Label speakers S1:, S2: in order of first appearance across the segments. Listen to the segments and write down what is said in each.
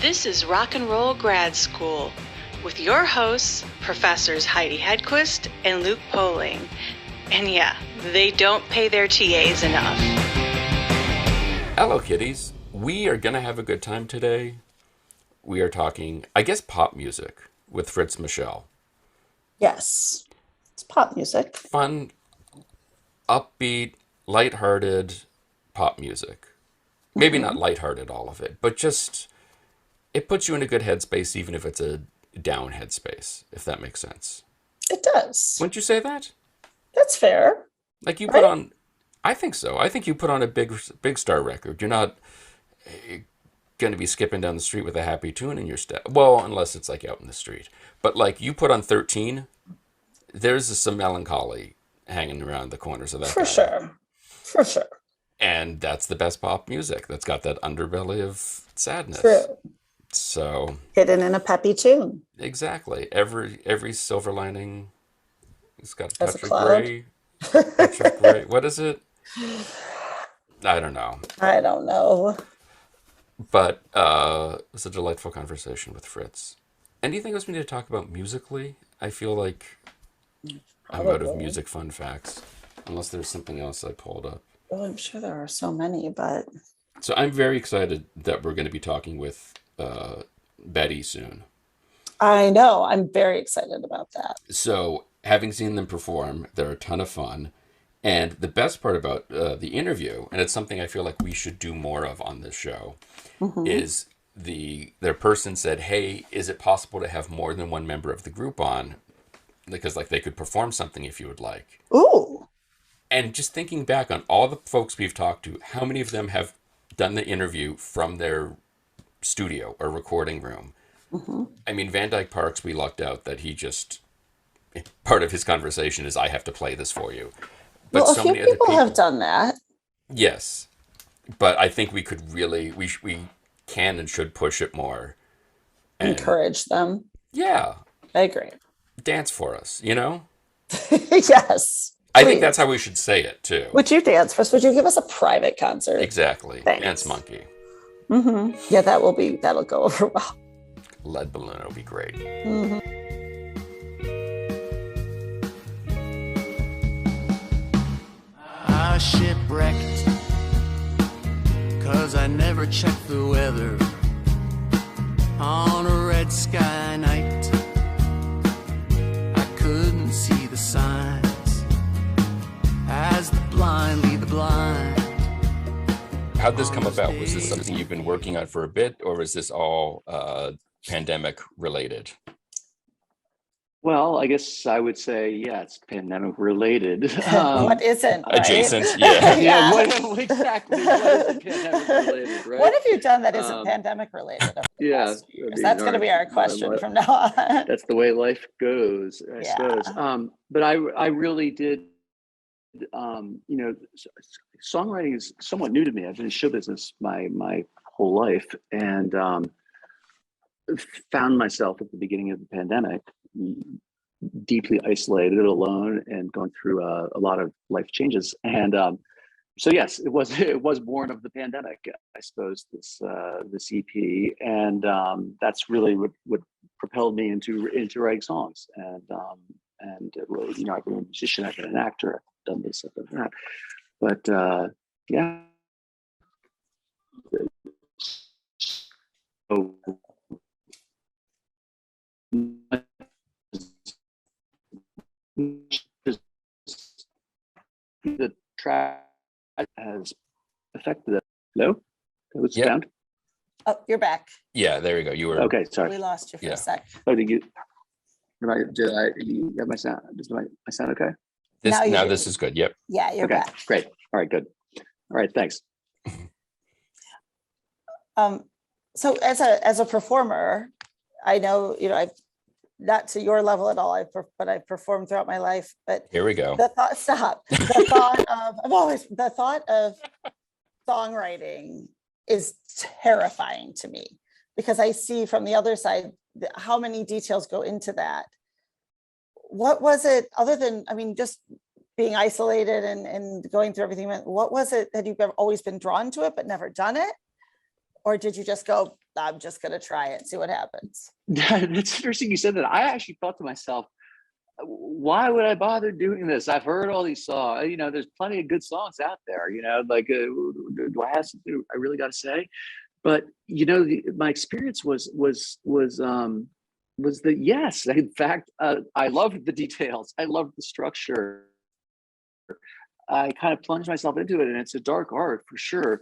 S1: This is Rock and Roll Grad School with your hosts, Professors Heidi Hedquist and Luke Poling. And yeah, they don't pay their TAs enough.
S2: Hello, kiddies. We are going to have a good time today. We are talking, I guess, pop music with Fritz Michel.
S3: Yes, it's pop music.
S2: Fun, upbeat, lighthearted pop music. Maybe not lighthearted, all of it, but just, it puts you in a good headspace, even if it's a down headspace, if that makes sense.
S3: It does.
S2: Wouldn't you say that?
S3: That's fair.
S2: Like you
S3: Right?
S2: put on, I think so. I think you put on a big star record. You're not going to be skipping down the street with a happy tune in your step. Well, unless it's like out in the street. But like you put on 13, there's some melancholy hanging around the corners of that
S3: For
S2: guy.
S3: sure. For sure.
S2: And that's the best pop music. That's got that underbelly of sadness.
S3: True.
S2: So
S3: Hidden in a peppy tune.
S2: exactly. Every silver lining, it's got a
S3: As a
S2: touch of
S3: cloud.
S2: gray. Touch of gray. What is it? I don't know.
S3: I don't know.
S2: But it was a delightful conversation with Fritz. Anything else we need to talk about musically? I feel like I'm out of
S3: Probably.
S2: music fun facts. Unless there's something else I pulled up.
S3: Well, I'm sure there are so many, but
S2: So I'm very excited that we're going to be talking with Betty soon.
S3: I know I'm very excited about that.
S2: So having seen them perform, they're a ton of fun. And the best part about the interview, and it's something I feel like we should do more of on this show, is their person said, "Hey, is it possible to have more than one member of the group on? Because like they could perform something if you would like."
S3: Ooh,
S2: And just thinking back on all the folks we've talked to, how many of them have done the interview from their studio or recording room? I mean, Van Dyke Parks, we lucked out that he just, part of his conversation is, I have to play this for you. But
S3: well, a
S2: so
S3: few
S2: many other
S3: people
S2: people
S3: have done that.
S2: Yes. But I think we could really, we can and should push it more. And
S3: Encourage them.
S2: yeah,
S3: I agree.
S2: dance for us, you know?
S3: Yes.
S2: I think
S3: Please.
S2: that's how we should say it too.
S3: Would you dance for us? Would you give us a private concert?
S2: Exactly.
S3: Thanks.
S2: Dance Monkey.
S3: Yeah, that'll go over well.
S2: Lead Balloon will be great.
S4: I shipwrecked, 'cause I never checked the weather on a red sky night. I couldn't see the signs as the blind lead the blind.
S2: How'd this come about? Was this something you've been working on for a bit, or was this all pandemic related?
S5: Well, I guess I would say, yeah, it's pandemic related.
S3: What isn't, right?
S2: Adjacent, yeah.
S3: Yeah.
S5: What exactly? What is pandemic related, right?
S3: What have you done that isn't
S5: Um,
S3: pandemic related? Over the
S5: yeah,
S3: past few
S5: I
S3: years?
S5: mean,
S3: That's going to be our question from now on.
S5: That's the way life goes, I
S3: Yeah.
S5: suppose. But I really did, songwriting is somewhat new to me. I've been in show business my whole life, and found myself at the beginning of the pandemic deeply isolated, alone, and going through a lot of life changes. And so yes, it was born of the pandemic, I suppose, this EP, and that's really what propelled me into writing songs. And really, I've been a musician, I've been an actor, I've done this, I've done that, but yeah. So, the track has affected it. Hello? What's
S2: Yep.
S5: sound?
S3: Oh, you're back.
S2: Yeah, there you go. You were
S5: Okay,
S3: We
S5: sorry.
S3: lost you for
S2: Yeah.
S3: a sec.
S5: Oh, you got my sound? Is my sound okay?
S2: this
S3: Now you
S2: now
S3: do.
S2: this is good. Yep.
S3: Yeah, you're
S5: Okay,
S3: back.
S5: great. All right, good. All right, thanks.
S3: So as a performer, I know, I've not to your level at all, but I've performed throughout my life. But
S2: Here we go.
S3: the thought of songwriting is terrifying to me, because I see from the other side how many details go into that. What was it, other than, just being isolated and going through everything, what was it that you've always been drawn to it but never done it? Or did you just go, I'm just going to try it and see what happens.
S5: That's interesting you said that. I actually thought to myself, why would I bother doing this? I've heard all these songs. There's plenty of good songs out there. Like, do I have something I really got to say? But my experience was that yes, in fact, I loved the details. I loved the structure. I kind of plunged myself into it, and it's a dark art for sure.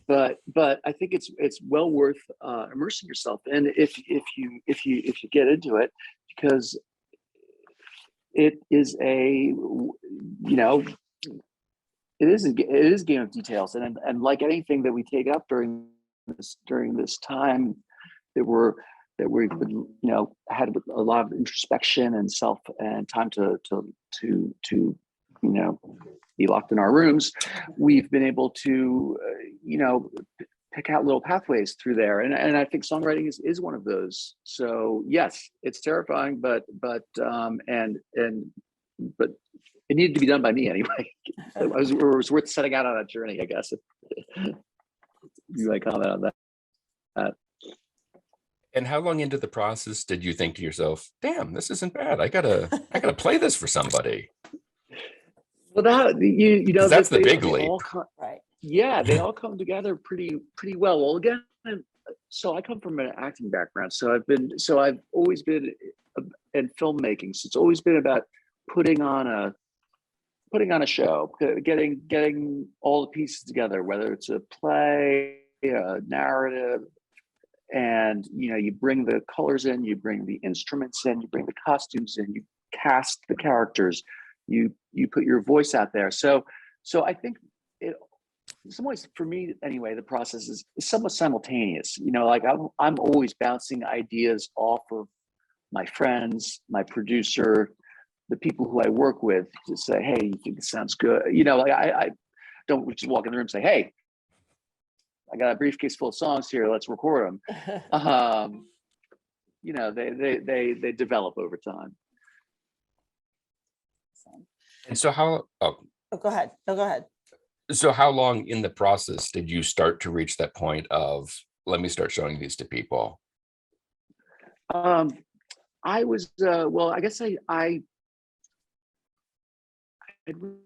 S5: But I think it's well worth immersing yourself in if you get into it, because it is it is a game of details, and like anything that we take up during this time that we've been, had a lot of introspection and self and time to be locked in our rooms, we've been able to pick out little pathways through there, and I think songwriting is one of those. So yes, it's terrifying, but it needed to be done by me anyway. It was worth setting out on that journey, I guess. You might comment on that.
S2: And how long into the process did you think to yourself, damn, this isn't bad, I gotta play this for somebody?
S5: Well,
S2: that's the big leap,
S3: right?
S5: Yeah, they all come together pretty well. Well, again, so I come from an acting background, so I've always been in filmmaking. So it's always been about putting on a show, getting all the pieces together, whether it's a play, a narrative, and you bring the colors in, you bring the instruments in, you bring the costumes in, you cast the characters, you put your voice out there. So I think it, in some ways, for me anyway, the process is somewhat simultaneous. Like I'm always bouncing ideas off of my friends, my producer, the people who I work with, to say, hey, you think this sounds good? Like I don't just walk in the room and say, hey, I got a briefcase full of songs here, let's record them. They develop over time.
S2: And so
S3: Go ahead. No, go ahead.
S2: So how long in the process did you start to reach that point of, let me start showing these to people?
S5: I was, I guess I'd written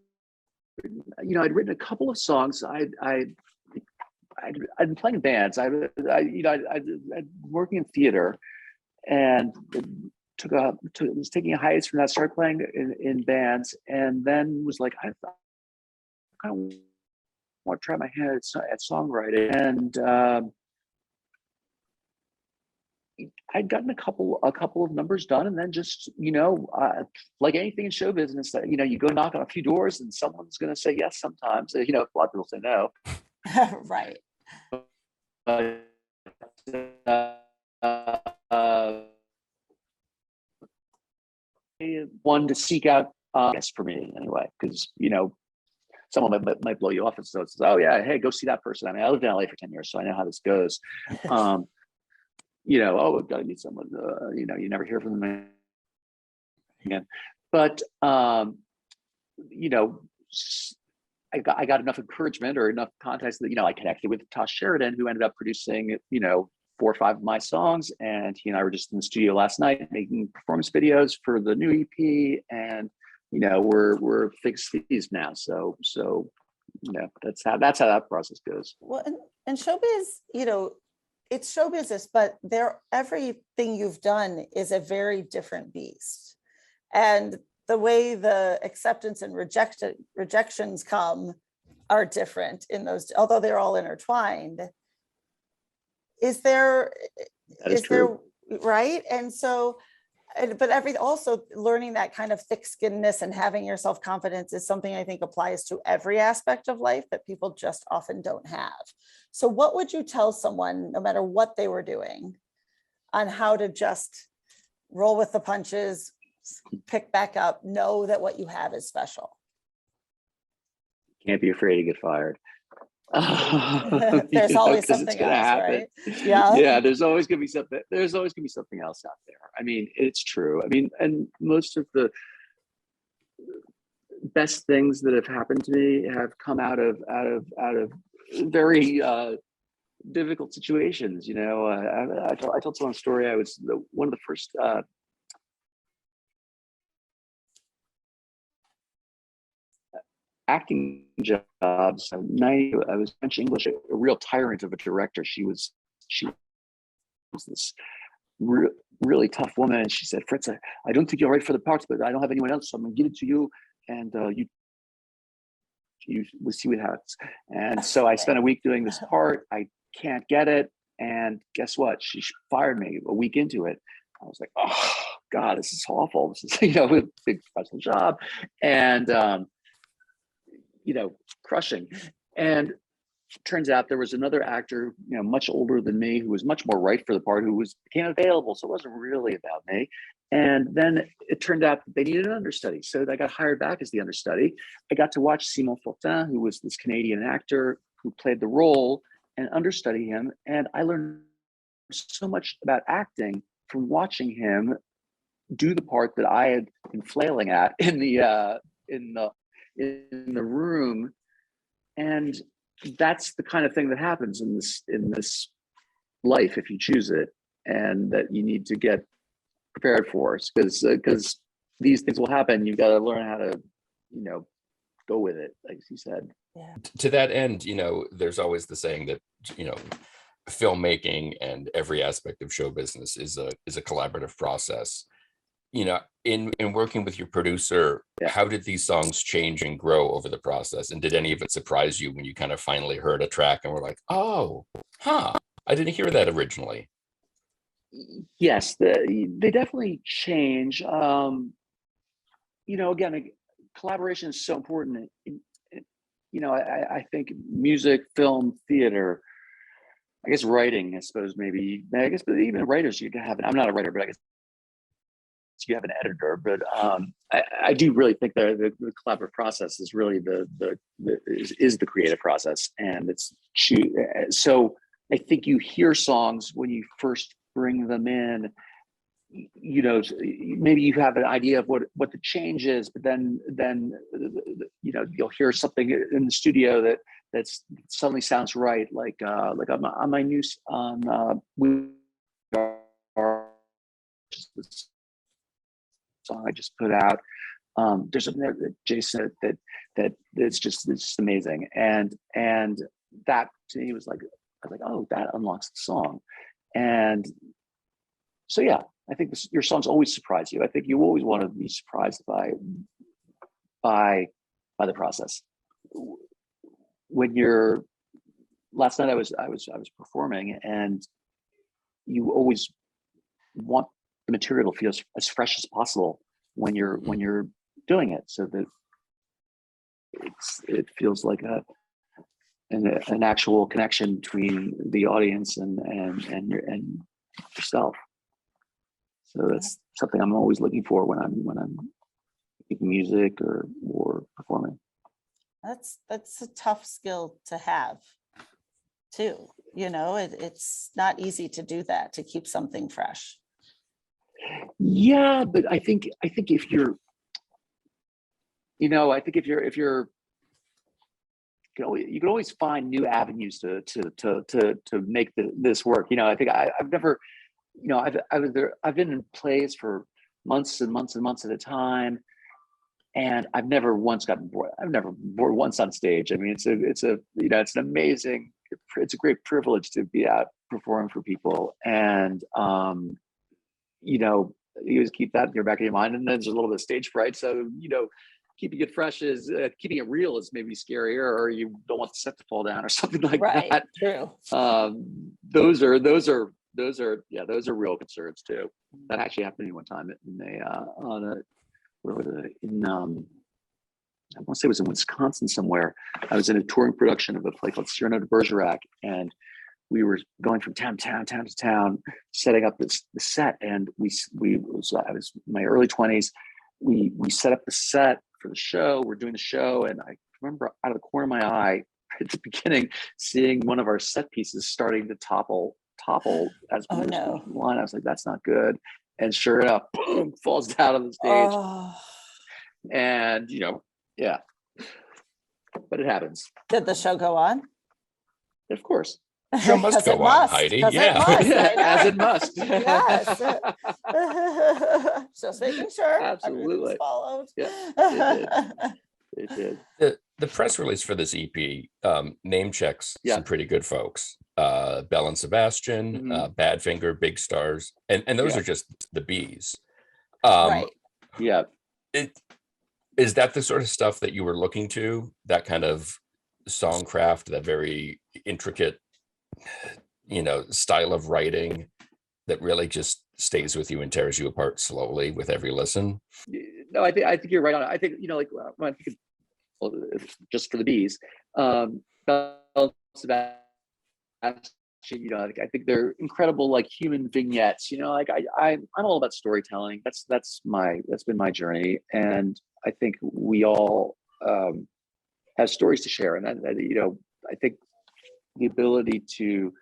S5: a couple of songs. I'd been playing in bands. I'd working in theater, and was taking a hiatus from that. Started playing in bands, and then was like, I kind of want to try my hand at songwriting, and I'd gotten a couple of numbers done, and then just like anything in show business, that you go knock on a few doors, and someone's going to say yes sometimes. A lot of people say no.
S3: Right.
S5: One to seek out, yes, for me anyway, because someone might blow you off, and so it's, oh yeah, hey, go see that person. I mean, I lived in LA for 10 years, so I know how this goes. I've got to meet someone. You never hear from them again. But I got enough encouragement or enough contacts that I connected with Tosh Sheridan, who ended up producing 4 or 5 of my songs, and he and I were just in the studio last night making performance videos for the new EP, and we're fixed fees now. So that's how that process goes.
S3: Well, and showbiz, it's show business, but everything you've done is a very different beast, and the way the acceptance and rejections come are different in those, although they're all intertwined. Is there right? And so, but also learning that kind of thick-skinnedness and having your self-confidence is something I think applies to every aspect of life that people just often don't have. So what would you tell someone, no matter what they were doing, on how to just roll with the punches, pick back up, know that what you have is special?
S5: Can't be afraid to get fired.
S3: There's always something else,
S5: happen.
S3: Right? Yeah.
S5: There's always gonna be something. There's always gonna be something else out there. I mean, it's true. I mean, and most of the best things that have happened to me have come out of very difficult situations. I told someone a story. I was one of the first acting jobs. I was French English, a real tyrant of a director. She was this really tough woman, and she said, "Fritz, I don't think you're right for the part, but I don't have anyone else, so I'm gonna give it to you, and we'll see what happens." And so I spent a week doing this part. I can't get it, and guess what? She fired me a week into it. I was like, "Oh God, this is awful. This is a big professional job," and crushing. And turns out there was another actor, much older than me, who was much more right for the part, who became available. So it wasn't really about me. And then it turned out that they needed an understudy. So I got hired back as the understudy. I got to watch Simon Fortin, who was this Canadian actor who played the role, and understudy him. And I learned so much about acting from watching him do the part that I had been flailing at in the room. And that's the kind of thing that happens in this life if you choose it, and that you need to get prepared for, because these things will happen. You've got to learn how to go with it, like you said.
S3: Yeah.
S2: To that end, there's always the saying that filmmaking and every aspect of show business is a collaborative process. In working with your producer, how did these songs change and grow over the process? And did any of it surprise you when you kind of finally heard a track and were like, oh, I didn't hear that originally?
S5: Yes, they definitely change. Again, collaboration is so important. I think music, film, theater, I guess writing, but even writers, you can have, I'm not a writer, but I guess you have an editor, but I do really think that the collaborative process is really is the creative process, and so I think you hear songs when you first bring them in. Maybe you have an idea of what the change is, but then you'll hear something in the studio that suddenly sounds right, like on my new song I just put out. There's something there that Jason that it's just amazing, and that to me was like, I was like, oh, that unlocks the song. And so I think your songs always surprise you. I think you always want to be surprised by the process. Last night I was performing, and you always want the material to feel as fresh as possible when you're doing it, so that it feels like an actual connection between the audience and yourself. So that's something I'm always looking for when I'm making music or performing.
S3: That's a tough skill to have too. It's not easy to do that, to keep something fresh.
S5: Yeah, but I think if you're, if you're, you can always find new avenues to make this work. I think I've never, I've been in plays for months and months and months at a time, and I've never once gotten bored. I've never bored once on stage. I mean, it's an amazing, it's a great privilege to be out performing for people, and you just keep that in your back of your mind. And then there's a little bit of stage fright. So, keeping it fresh is keeping it real is maybe scarier, or you don't want the set to fall down or something like that.
S3: True.
S5: Those are real concerns too. That actually happened to me one time I want to say it was in Wisconsin somewhere. I was in a touring production of a play called Cyrano de Bergerac, and we were going from town to town, setting up the set. And I was in my early 20s. We set up the set for the show. We're doing the show, and I remember out of the corner of my eye at the beginning seeing one of our set pieces starting to topple as we were going on. I was like, that's not good. And sure enough, boom, falls down on the stage. And but it happens.
S3: Did the show go on?
S5: Of course.
S2: show must go on, Heidi. Yeah.
S5: As it must.
S3: Yes. Just making sure
S5: Absolutely.
S3: everything's followed.
S5: Yeah, it did.
S2: The press release for this EP name checks
S5: Yeah.
S2: some pretty good folks. Bell and Sebastian,
S5: Mhm.
S2: Badfinger, Big Stars, and those
S5: Yeah.
S2: are just the Bs.
S3: Right.
S5: Yeah.
S2: Is that the sort of stuff that you were looking to? That kind of songcraft, that very intricate, style of writing that really just stays with you and tears you apart slowly with every listen?
S5: No, I think you're right on it. I think, like when I think just for the bees, Bell, Sebastian, I think they're incredible, like human vignettes. I'm all about storytelling. That's been my journey, and I think we all have stories to share, and I think the ability to,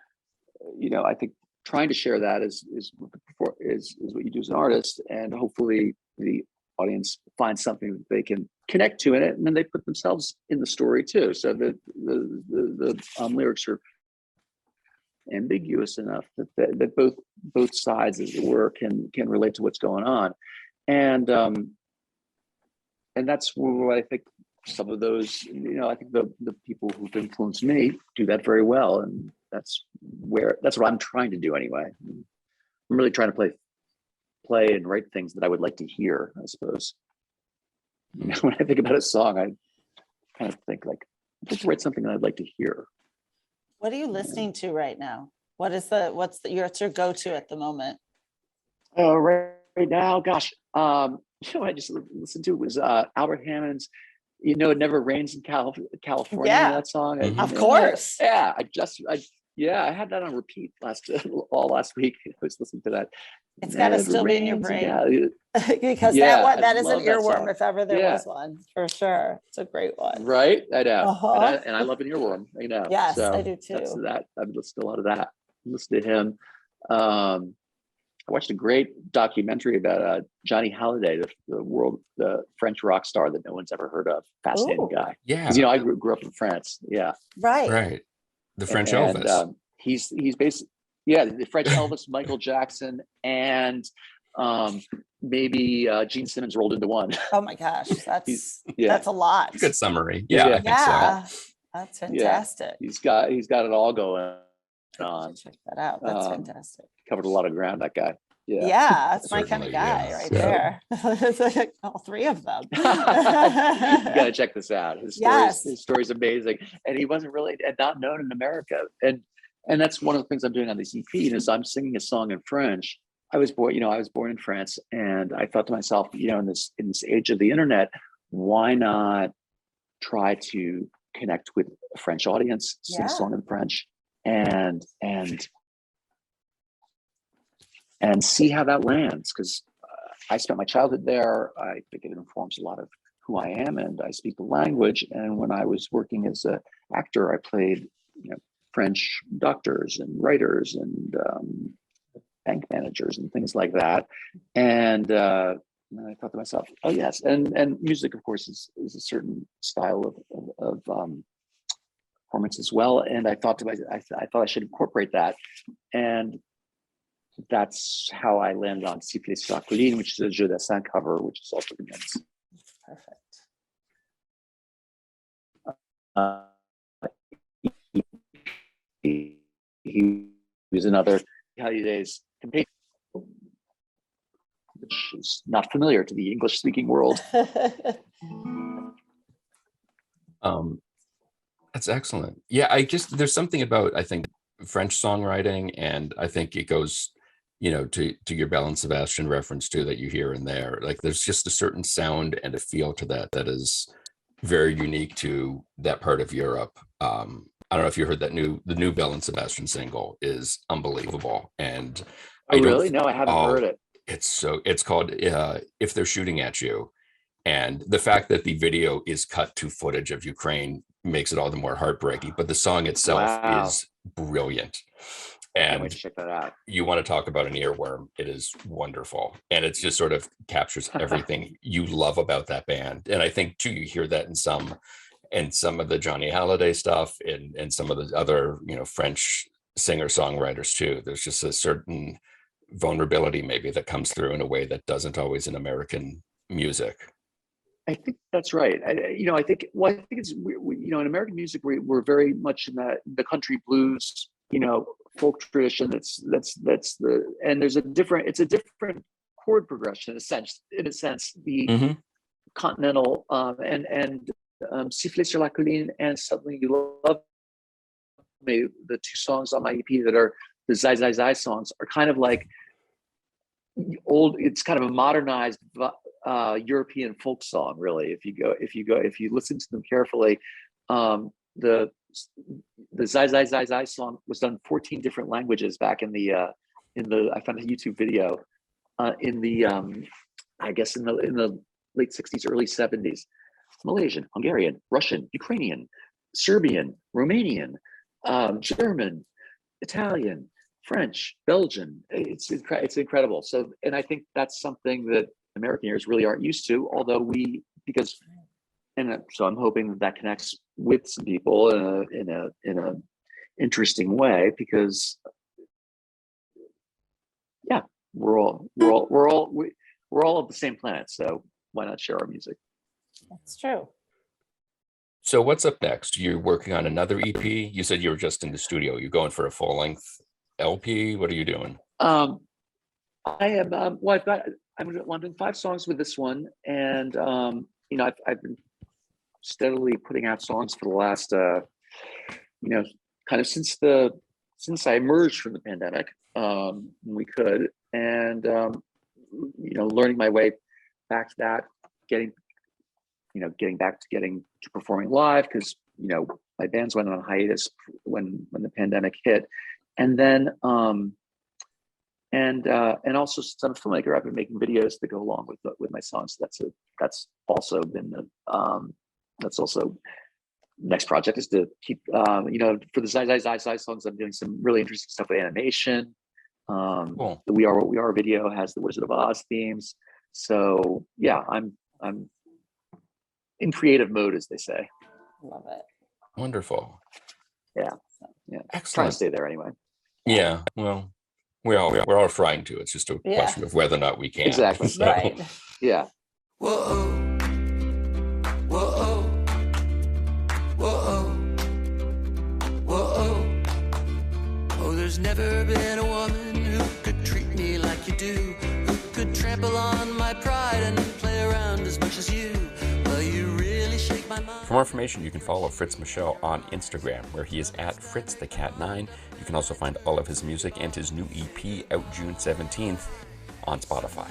S5: I think trying to share that is what you do as an artist, and hopefully the audience finds something that they can connect to in it, and then they put themselves in the story too. So the lyrics are ambiguous enough that both sides, as it were, can relate to what's going on, and that's where I think some of those, I think the people who've influenced me do that very well, and that's what I'm trying to do anyway. I'm really trying to play and write things that I would like to hear, I suppose. When I think about a song, I kind of think like, I'd like to write something that I'd like to hear.
S3: What are you listening to right now? What's your go-to at the moment?
S5: Oh, right now, gosh, I just listened to was Albert Hammond's "It Never Rains in California."
S3: Yeah.
S5: That song,
S3: Of course.
S5: Yeah, I had that on repeat all last week. I was listening to that.
S3: It's got to still be in your brain. Because
S5: Yeah,
S3: that
S5: I
S3: is an
S5: love that
S3: earworm
S5: song.
S3: if ever there
S5: Yeah.
S3: was one, for sure. It's a great one.
S5: Right, I know,
S3: Uh-huh.
S5: and I love an earworm.
S3: Yes,
S5: so
S3: I do too.
S5: That's that. I've listened to a lot of that. Listen to him. I watched a great documentary about Johnny Hallyday, the French rock star that no one's ever heard of. Fascinating
S3: Ooh.
S5: guy.
S2: Yeah.
S5: Because I grew up in France. Yeah.
S3: Right.
S2: The French
S5: And,
S2: Elvis.
S5: He's basically the French Elvis, Michael Jackson, and maybe Gene Simmons rolled into one.
S3: Oh my gosh, that's
S5: yeah.
S3: a lot.
S2: Good summary. Yeah, I think so.
S3: Yeah, that's fantastic.
S5: He's got it all going on.
S3: Check that out. That's fantastic.
S5: Covered a lot of ground, that guy. Yeah.
S3: Yeah, that's my kind of
S2: Certainly,
S3: guy
S2: yeah.
S3: right
S5: So-
S3: there. It's like all three of them.
S5: You gotta check this out.
S3: Yes.
S5: His story's amazing, and he wasn't really not known in America. And that's one of the things I'm doing on this EP is I'm singing a song in French. I was born in France, and I thought to myself, in this age of the internet, why not try to connect with a French audience, sing a song in French, and see how that lands, because I spent my childhood there. I think it informs a lot of who I am, and I speak the language. And when I was working as an actor, I played French doctors and writers and bank managers and things like that. And I thought to myself, oh yes, and music, of course, is a certain style of performance as well. And I thought to myself, I thought I should incorporate that, and that's how I landed on Siffler sur la colline, which is a Jeu d'Assin cover, which is also immense.
S3: Perfect.
S5: He was another Halliday's companion, which is not familiar to the English-speaking world.
S2: That's excellent. Yeah, there's something about, I think, French songwriting, and I think it goes, to your Bell and Sebastian reference too, that you hear in there. Like there's just a certain sound and a feel to that is very unique to that part of Europe. I don't know if you heard the new Bell and Sebastian single is unbelievable. And
S5: Oh, really? No, I haven't heard it.
S2: It's called If They're Shooting at You. And the fact that the video is cut to footage of Ukraine makes it all the more heartbreaking, but the song itself is brilliant.
S5: Can't wait
S2: And
S5: to check that out.
S2: you want to talk about an earworm, it is wonderful. And it just sort of captures everything you love about that band. And I think too, you hear that in some of the Johnny Hallyday stuff and some of the other, French singer-songwriters too. There's just a certain vulnerability maybe that comes through in a way that doesn't always in American music.
S5: I think that's right. I think it's in American music we're very much in the country blues, folk tradition. That's the, and it's a different chord progression in a sense. The
S2: Mm-hmm.
S5: continental and Siffler sur la colline and Suddenly You Love Me, the two songs on my EP that are the Zai Zai Zai songs, are kind of like old. It's kind of a modernized European folk song, really. If you listen to them carefully, the Zai Zai Zai Zai song was done 14 different languages back in the I found a YouTube video in the I guess in the late 60s, early 70s. Malaysian, Hungarian, Russian, Ukrainian, Serbian, Romanian, German, Italian, French, Belgian. It's incredible. So, and I think that's something that American ears really aren't used to, although so I'm hoping that connects with some people in a interesting way, because yeah, we're all of the same planet. So why not share our music?
S3: That's true.
S2: So what's up next? You're working on another EP. You said you were just in the studio. You're going for a full-length LP. What are you doing?
S5: I am. I'm doing 5 songs with this one, and I've been steadily putting out songs for the last, kind of since I emerged from the pandemic. We could, and learning my way back to that, getting back to performing live, because my bands went on hiatus when the pandemic hit, and then and also since I'm a filmmaker, I've been making videos that go along with my songs. That's also been that's also next project is to keep for the Zai Zai Zai Zai songs. I'm doing some really interesting stuff with animation.
S2: Cool.
S5: The We Are What We Are video has the Wizard of Oz themes. So yeah, I'm in creative mode, as they say.
S3: Love it.
S2: Wonderful.
S5: Yeah. Trying
S2: Excellent.
S5: to stay there anyway.
S2: Yeah. Well, we're all trying to. It's just a question of whether or not we can.
S5: Exactly.
S2: So,
S3: Right.
S5: Yeah.
S4: Whoa, whoa, whoa, whoa. Oh, there's never been a woman who could treat me like you do, who could trample on my pride and play around as much as you. Well, you really shake my mind.
S2: For more information, you can follow Fritz Michel on Instagram, where he is at FritzTheCat9. You can also find all of his music and his new EP out June 17th on Spotify.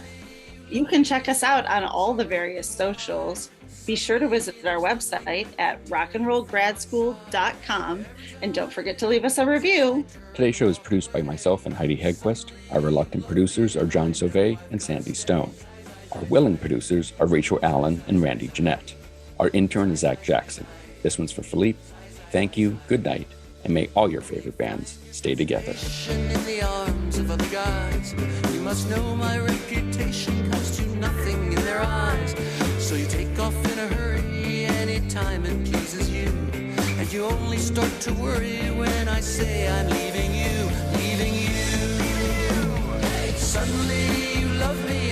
S3: You can check us out on all the various socials. Be sure to visit our website at rockandrollgradschool.com, and don't forget to leave us a review.
S2: Today's show is produced by myself and Heidi Hedquist. Our reluctant producers are John Sauvé and Sandy Stone. Our willing producers are Rachel Allen and Randy Jeanette. Our intern is Zach Jackson. This one's for Philippe. Thank you, good night, and may all your favorite bands stay together.
S4: In the arms of other guys, you must know my reputation comes to nothing in their eyes. So you take off in a hurry anytime it pleases you, and you only start to worry when I say I'm leaving you, leaving you. Suddenly you love me